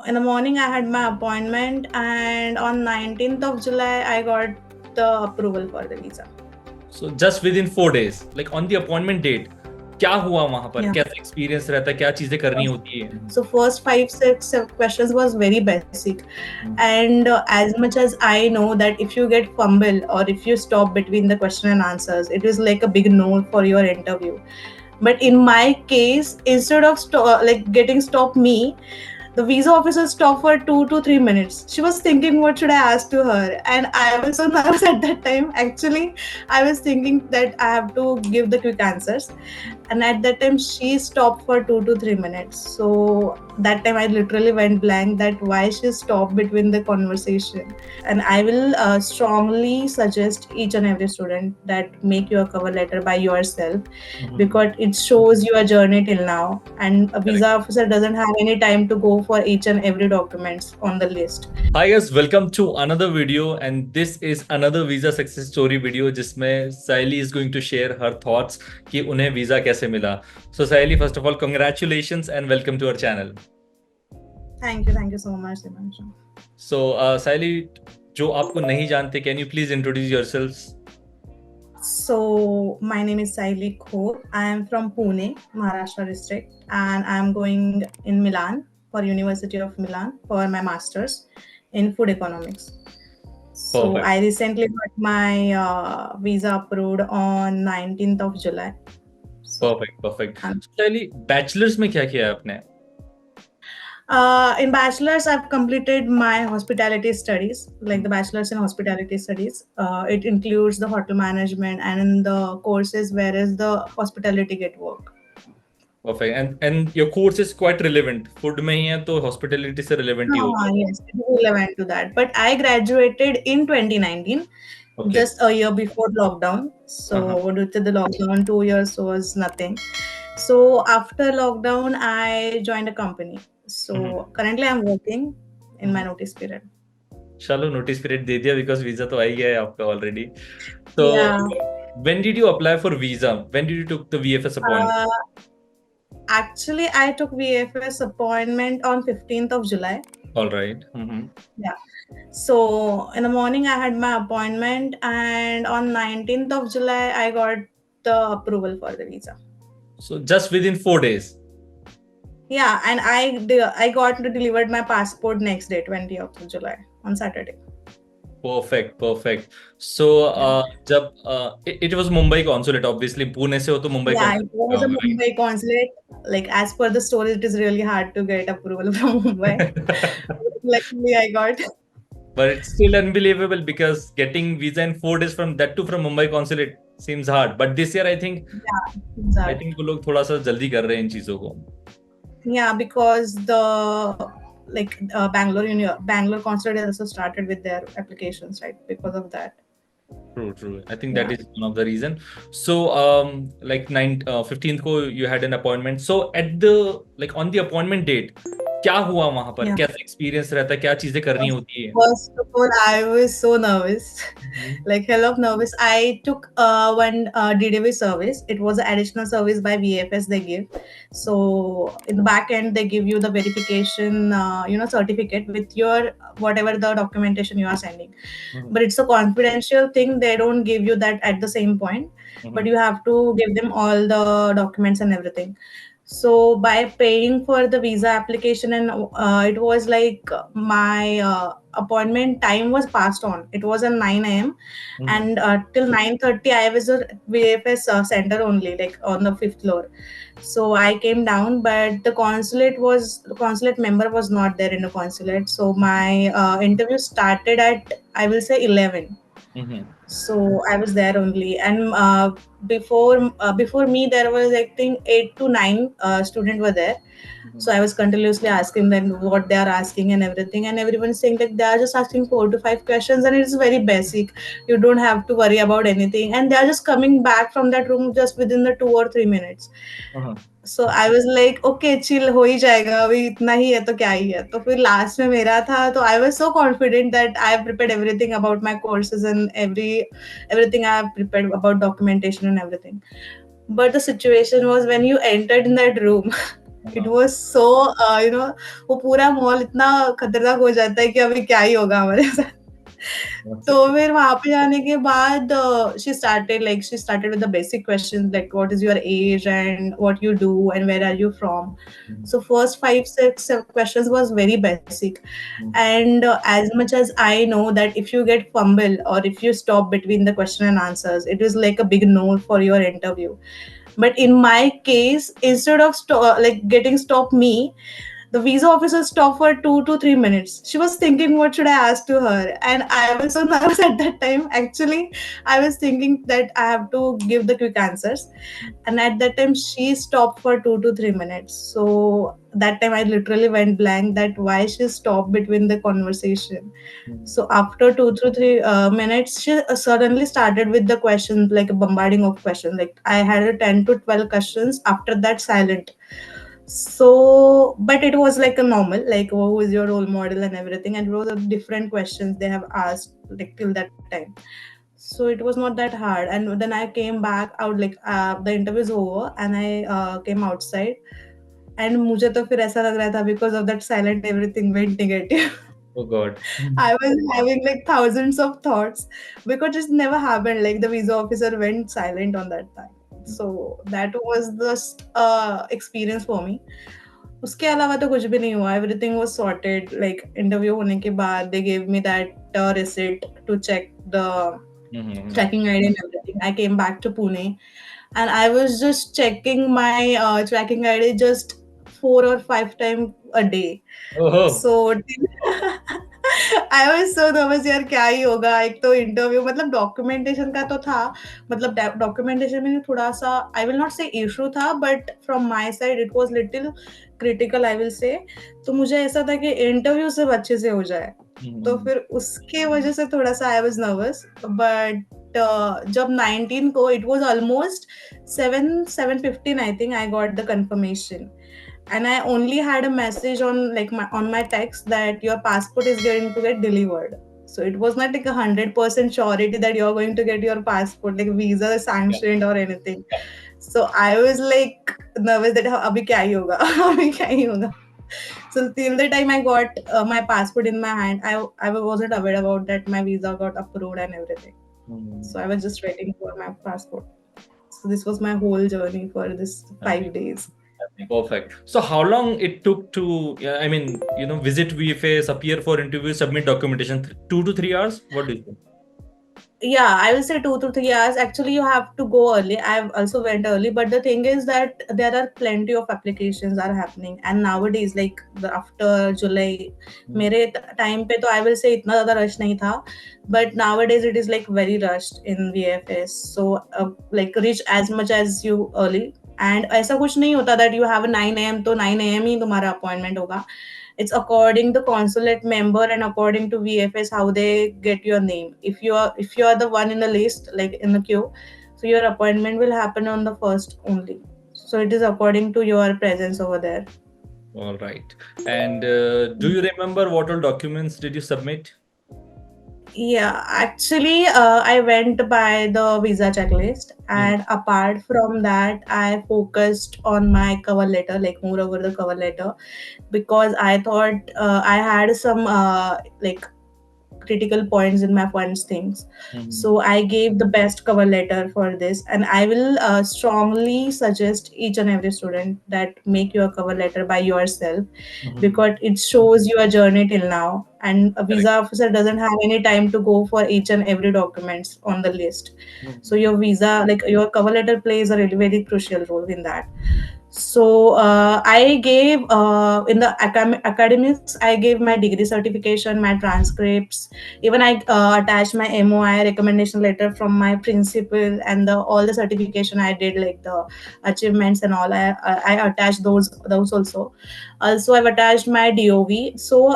In the morning, I had my appointment, and on 19th of July, I got the approval for the visa. So just within 4 days, like on the appointment date, क्या हुआ वहां पर, Yeah. कैसा experience रहता है, क्या चीजें करनी होती है? So first 5, 6 questions was very basic, and as much as I know that if you get fumble or if you stop between the question and answers, it is like a big no for your interview. But in my case, instead of getting stop me, the visa officer stopped for 2 to 3 minutes. She was thinking, what should I ask to her? And I was so nervous at that time. Actually, I was thinking that I have to give the quick answers. And at that time, she stopped for 2 to 3 minutes. So that time, I literally went blank that why she stopped between the conversation. And I will strongly suggest each and every student that make your cover letter by yourself, because it shows your journey till now, and a visa officer doesn't have any time to go for each and every documents on the list. Hi guys, welcome to another video, and this is another visa success story video जिसमें साइली is going to share her thoughts कि उन्हें visa कैसे मिला. So Saili, first of all, congratulations and welcome to our channel. Thank you so much, Dimanshu. So साइली, जो आपको नहीं जानते, can you please introduce yourselves? So my name is Saili Khor. I am from Pune, Maharashtra district, and I am going in Milan for University of Milan for my masters in food economics. So Perfect. I recently got my visa approved on 19th of July. So, Perfect. Saili, bachelors में क्या किया है आपने? in bachelor's, I've completed my hospitality studies, like the bachelor's in hospitality studies. It includes the hotel management, and in the courses where is the hospitality get work. Perfect. And your course is quite relevant. Food में ही है तो hospitality से relevant ही होगा. Yes, it is relevant to that. But I graduated in 2019, just a year before lockdown. So due to the lockdown, 2 years was nothing. So after lockdown, I joined a company. So currently I'm working in my notice period. चलो, notice period दे दिया because visa तो आ ही गया है आपका already. So when did you apply for visa? When did you took the VFS appointment? Actually, I took VFS appointment on 15th of July. All right. Yeah. So in the morning, I had my appointment, and on 19th of July, I got the approval for the visa. So just within 4 days. Yeah, and I got delivered my passport next day, 20th of July, on Saturday. Perfect. So जब it was Mumbai consulate, obviously Pune से हो तो Mumbai Yeah, consulate it was a होगा, right? Mumbai consulate. Like as per the story, it is really hard to get approval from Mumbai. Luckily, I got. But it's still unbelievable because getting visa in 4 days from Mumbai consulate seems hard. But this year I think वो लोग थोड़ा सा जल्दी कर रहे हैं इन चीजों को. Yeah, because the Bangalore consulate also started with their applications, right? Because of that. True. I think that is one of the reason. So, like 15th को you had an appointment. So at the on the appointment date, क्या हुआ वहां पर, कैसा experience रहता है, क्या चीजें करनी होती है? First of all, I was so nervous, like hell of nervous. I took one DDV service. It was an additional service by VFS they give. So in the back end, they give you the verification, certificate with your whatever the documentation you are sending. But it's a confidential thing. They don't give you that at the same point, but you have to give them all the documents and everything. So by paying for the visa application, and it was like my appointment time was passed on. It was at 9 a.m. And till 9:30 I was at VFS center only, like on the 5th floor. So I came down, but the consulate member was not there in the consulate. So my interview started at, I will say, 11. So I was there only, and before me there was, I think, 8 to 9 students were there. So I was continuously asking them what they are asking and everything, and everyone is saying that they are just asking 4 to 5 questions, and it's very basic. You don't have to worry about anything, and they are just coming back from that room just within the 2 or 3 minutes. So I was like, okay, chill, हो ही जाएगा, अभी इतना ही है तो क्या ही है. तो फिर लास्ट में मेरा था, तो I was so confident that I have prepared everything about my courses and everything I have prepared about documentation and everything. But the situation was when you entered in that room, it was so वो पूरा mall इतना खतरनाक हो जाता है कि अभी क्या ही होगा हमारे साथ। तो फिर वहां पे जाने के बाद she started with the basic questions like what is your age and what you do and where are you from. So first 5 6 questions was very basic, and as much as I know that if you get fumble or if you stop between the question and answers, it is like a big no for your interview. But in my case, instead of like getting stop me, the visa officer stopped for 2 to 3 minutes. She was thinking, what should I ask to her? And I was so nervous at that time. Actually, I was thinking that I have to give the quick answers. And at that time, she stopped for 2 to 3 minutes. So that time, I literally went blank that why she stopped between the conversation. So after 2 to 3 minutes, she suddenly started with the questions, like a bombarding of questions. Like I had a 10 to 12 questions. After that, silent. So but it was like a normal, like who is your role model and everything, and it was a different questions they have asked like till that time. So it was not that hard, and then I came back out, like the interview is over and I came outside, and मुझे तो फिर ऐसा लग रहा था because of that silent everything went negative. Oh God. I was having like thousands of thoughts because it never happened. Like the visa officer went silent on that time. So that was the experience for me. उसके अलावा तो कुछ भी नहीं हुआ. Everything was sorted. Like interview होने के बाद they gave me that receipt to check the tracking ID and everything. I came back to Pune and I was just checking my tracking ID just 4 or 5 times a day. Oh. So I was so nervous यार, क्या ही होगा. एक तो interview मतलब documentation का तो था, मतलब डॉक्यूमेंटेशन में थोड़ा सा आई विल नॉट से इशू था, but from my side it was little critical I will say. तो मुझे ऐसा था कि इंटरव्यू सब अच्छे से हो जाए, तो फिर उसके वजह से थोड़ा सा आई वाज नर्वस. बट जब 19 को it was almost 7:15 I think I got the confirmation, and I only had a message on like my text that your passport is going to get delivered. So it was not like 100% surety that you're going to get your passport, like visa sanctioned or anything. So I was like nervous that abhi kya hi hoga, abhi kya hi hoga. So till the time I got my passport in my hand, I wasn't aware about that my visa got approved and everything. So I was just waiting for my passport. So this was my whole journey for this 5 days. Perfect. So how long it took to, visit VFS, appear for interview, submit documentation? 2 to 3 hours? What do you think? Yeah, I will say 2 to 3 hours. Actually, you have to go early. I also went early, but the thing is that there are plenty of applications are happening, and nowadays, like after July, मेरे time पे तो I will say इतना ज़्यादा rush नहीं था, but nowadays it is like very rushed in VFS. So like reach as much as you early. And ऐसा कुछ नहीं होता that you have a 9 AM तो 9 AM ही तुम्हारा appointment होगा. It's according the consulate member and according to VFS how they get your name. If you are the one in the list, like in the queue, so your appointment will happen on the first only. So it is according to your presence over there. All right. And do you remember what all documents did you submit? Yeah, actually, I went by the visa checklist, and apart from that, I focused on my cover letter, like more over the cover letter, because I thought I had some like critical points in my funds things. So I gave the best cover letter for this, and I will strongly suggest each and every student that make your cover letter by yourself, because it shows your journey till now, and a visa officer doesn't have any time to go for each and every documents on the list. So your visa, like your cover letter plays a really very crucial role in that. So I gave in the academics, I gave my degree certification, my transcripts, even I attached my MOI recommendation letter from my principal, and all the certification I did, like the achievements and all. I attached those also. Also, I've attached my DOV. So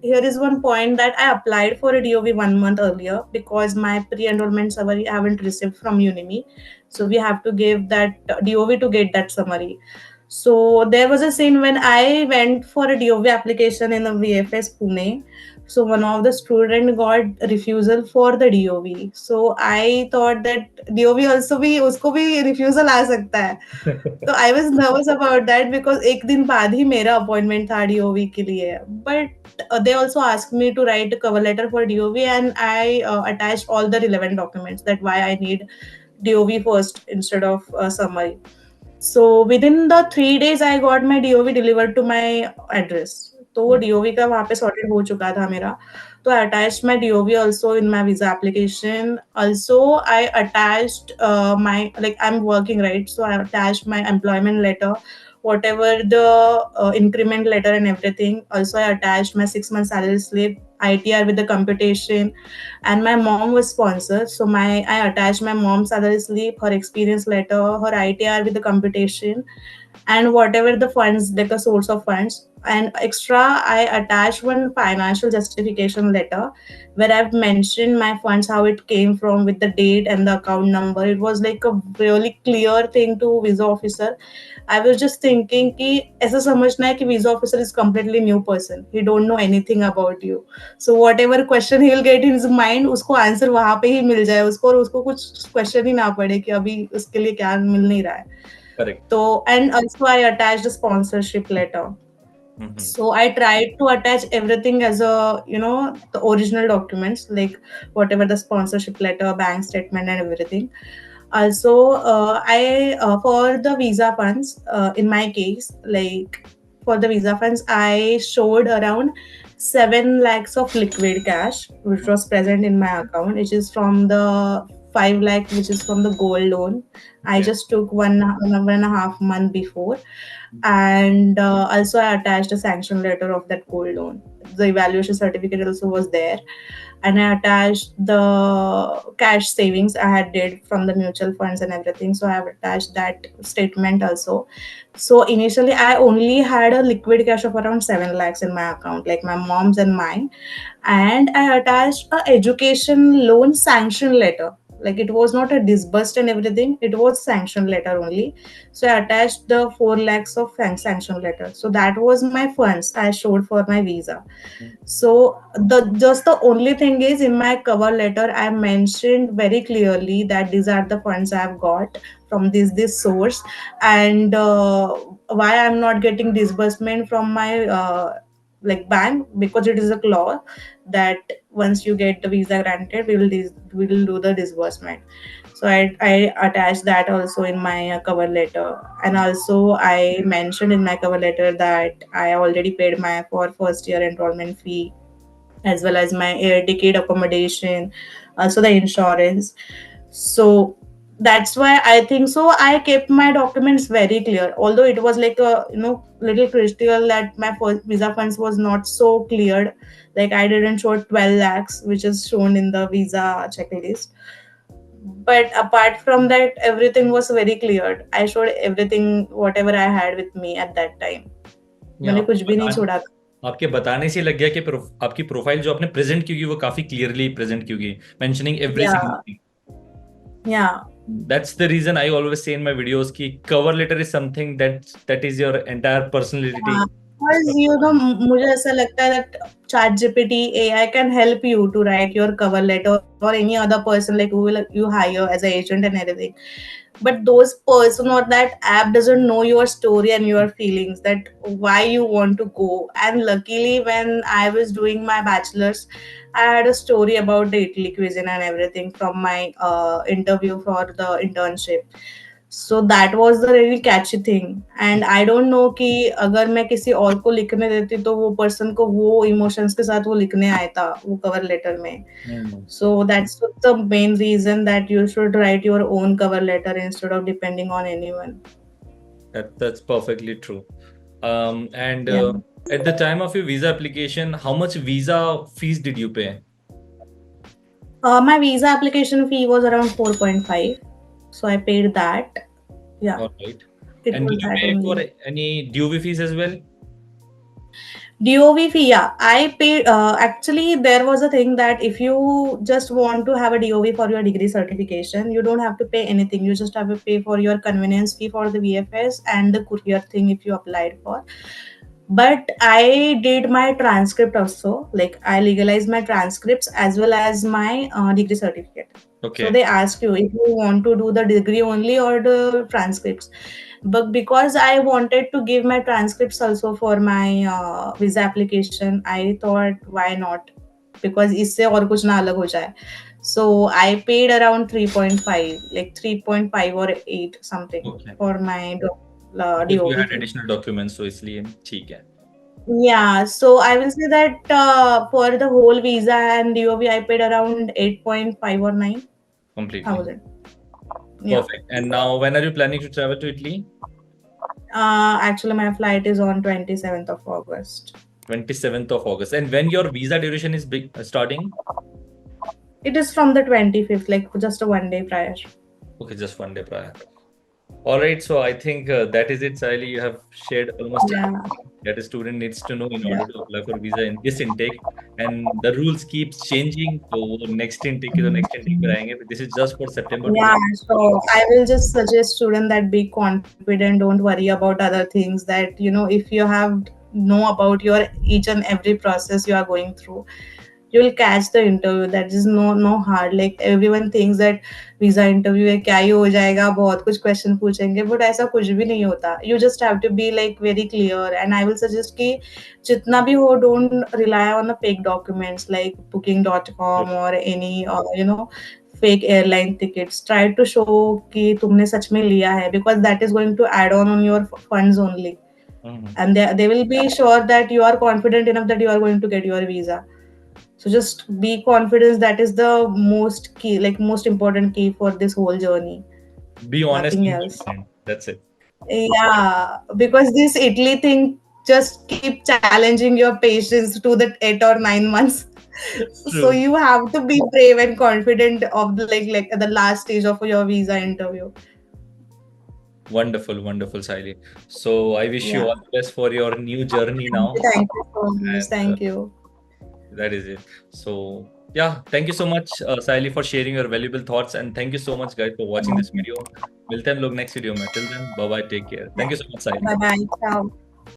here is one point that I applied for a DOV 1 month earlier, because my pre-enrollment summary I haven't received from Unimi. So we have to give that DOV to get that summary. So there was a scene when I went for a DOV application in the VFS Pune. So one of the student got refusal for the DOV. So I thought that DOV also भी उसको भी refusal आ सकता है. तो I was nervous about that because एक दिन बाद ही मेरा appointment था DOV के लिए. But they also asked me to write a cover letter for DOV, and I attached all the relevant documents, that why I need DOV first instead of summary. So within the 3 days I got my DOV delivered to my address. तो वो DOV का वहाँ पे sorted हो चुका था मेरा. So I attached my DOV also in my visa application. Also I attached my, like, I'm working, right? So I attached my employment letter, whatever the increment letter and everything. Also I attached my 6 month salary slip, ITR with the computation, and my mom was sponsored. So I attached my mom's salary slip, her experience letter, her ITR with the computation, and whatever the funds, like a source of funds. And extra, I attached one financial justification letter where I've mentioned my funds, how it came from, with the date and the account number. It was like a really clear thing to visa officer. I was just thinking कि ऐसा समझना है कि visa officer is completely new person. He don't know anything about you. So whatever question he will get in his mind, उसको answer वहाँ पे ही मिल जाए उसको, और उसको कुछ question ही ना पड़े कि अभी उसके लिए क्या मिल नहीं रहा है. Correct. So, and also I attached a sponsorship letter. So I tried to attach everything as a, the original documents, like whatever the sponsorship letter, bank statement, and everything. Also, I for the visa funds, in my case, like for the visa funds, I showed around 7 lakhs of liquid cash, which was present in my account, which is from the 5 lakh, which is from the gold loan. I Okay. just took 1.5 month before, and also I attached a sanction letter of that gold loan. The evaluation certificate also was there, and I attached the cash savings I had did from the mutual funds and everything. So I have attached that statement also. So initially I only had a liquid cash of around 7 lakhs in my account, like my mom's and mine, and I attached a education loan sanction letter. Like, it was not a disbursed and everything, it was sanction letter only. So I attached the 4 lakhs of sanction letter. So that was my funds I showed for my visa. So the only thing is, in my cover letter I mentioned very clearly that these are the funds I've got from this source, and why I'm not getting disbursement from my like bank, because it is a clause that once you get the visa granted, we will do the disbursement. So I attached that also in my cover letter, and also I mentioned in my cover letter that I already paid my for first year enrollment fee, as well as my air ticket, accommodation, also the insurance. So that's why I think so I kept my documents very clear, although it was like a, little critical that my first visa funds was not so cleared. Like, I didn't show 12 lakhs, which is shown in the visa checklist. But apart from that, everything was very cleared. I showed everything, whatever I had with me at that time. मैंने कुछ भी नहीं छोड़ा था. आपके बताने से लग गया कि आपकी प्रोफाइल जो आपने प्रेजेंट की वो काफी क्लियरली प्रेजेंट की, mentioning every single thing. Yeah. That's the reason I always say in my videos कि cover letter is something that is your entire personality. Because मुझे ऐसा लगता है that ChatGPT AI can help you to write your cover letter, or any other person like who will you hire as an agent and everything. But those person or that app doesn't know your story and your feelings, that why you want to go. And luckily, when I was doing my bachelor's, I had a story about the Italy cuisine and everything from my interview for the internship. So that was the really catchy thing. And I don't know कि अगर मैं किसी और को लिखने देती तो वो person को वो emotions के साथ वो लिखने आया था वो cover letter में. So that's the main reason that you should write your own cover letter instead of depending on anyone. That's perfectly true. And at the time of your visa application, how much visa fees did you pay? My visa application fee was around 4.5. So I paid that. Yeah. All right. It And was did you that pay for only. any DOV fees as well? DOV fee, yeah. I paid. Actually, there was a thing that if you just want to have a DOV for your degree certification, you don't have to pay anything. You just have to pay for your convenience fee for the VFS and the courier thing if you applied for. But I did my transcript also. Like I legalized my transcripts as well as my degree certificate. So Okay. they ask you if you want to do the degree only or the transcripts. But because I wanted to give my transcripts also for my visa application, I thought why not? Because इससे और कुछ ना अलग हो जाए. So I paid around 3.5, like 3.5 or 8 something Okay. for my Because you DOV had thing. additional documents, so इसलिए ठीक है. Yeah, so I will say that for the whole visa and DOV, I paid around 8.5 or 9 Completely. thousand. Yeah. Perfect. And now, when are you planning to travel to Italy? Actually, my flight is on 27th of August. 27th of August. And when your visa duration is starting? It is from the 25th, like just a 1 day prior. Okay, just 1 day prior. All right, so I think that is it, Sahili. You have shared almost Yeah. everything that a student needs to know in Yeah. order to apply for visa in this intake. And the rules keeps changing. So next intake is the next intake पर आएंगे. But this is just for September Yeah, 20. so I will just suggest student that be confident, don't worry about other things. That if you have know about your each and every process you are going through, you will catch the interview. That is no hard. Like everyone thinks that visa interview है क्या ही हो जाएगा, बहुत कुछ question पूछेंगे, but ऐसा कुछ भी नहीं होता. You just have to be like very clear. And I will suggest कि जितना भी हो, don't rely on the fake documents like booking.com or any fake airline tickets. Try to show कि तुमने सच में लिया है, because that is going to add on your funds only. And they will be sure that you are confident enough that you are going to get your visa. So just be confident. That is the most key, like most important key for this whole journey. Be honest Nothing and else. confident. That's it. Yeah, because this Italy thing just keep challenging your patience to the 8 or 9 months. So True. you have to be brave and confident of the like at the last stage of your visa interview. Wonderful, wonderful, Sahili. So I wish you Yeah. all the best for your new journey now. Thank you so much. And Thank you. that is it. So yeah, thank you so much, Sahili, for sharing your valuable thoughts. And thank you so much, guys, for watching this video. मिलते हैं हम लोग next video में. Till then, bye bye, take care. Thank you so much, Sahili. Bye bye. Ciao.